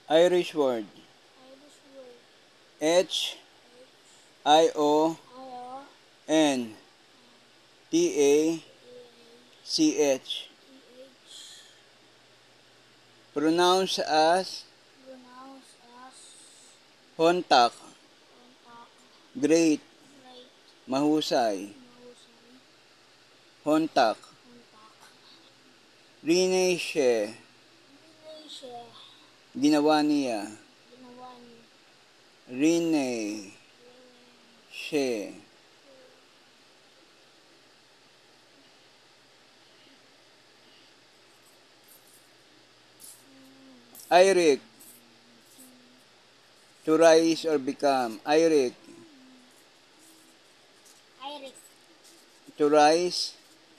Irish word. Irish word. H H I O I O N T A C H. T H. Pronounced as Pronounced as hontak. kontak. Great. Great. Mahusay. Mahusay. Hontak. Kontak. Rineshe. Indonesia. Ginawa niya. Ginawa niya. Rineshe. Iric. To rise or become. Iric. Iric. To rise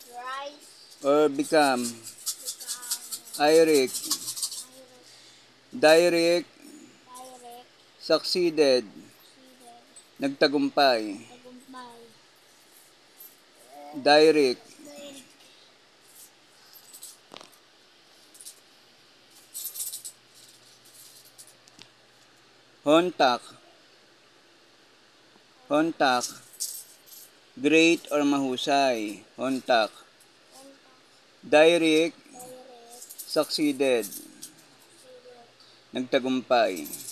Rice. or become. Become. Iric. Iric. Direct. Direct. Succeeded. Succeeded. Nagtagumpay. Tagumpay. Direct. Direct. Hontak. Hontak. Great or mahusay. Hontak. Kontak. Direct. Direct. Succeeded. Succeeded. Nagtagumpay.